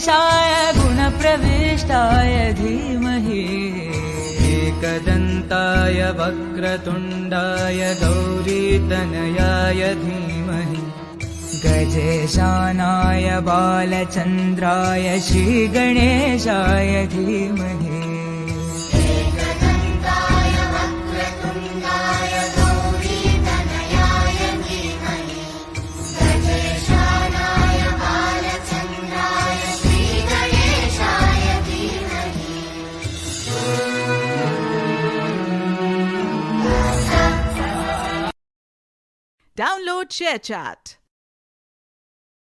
गणेशाय गुणप्रविष्टाय धीमहि एकदन्ताय वक्रतुण्डाय गौरीतनयाय धीमहि गजेशानाय बालचन्द्राय श्रीगणेशाय धीमहि Download ShareChat.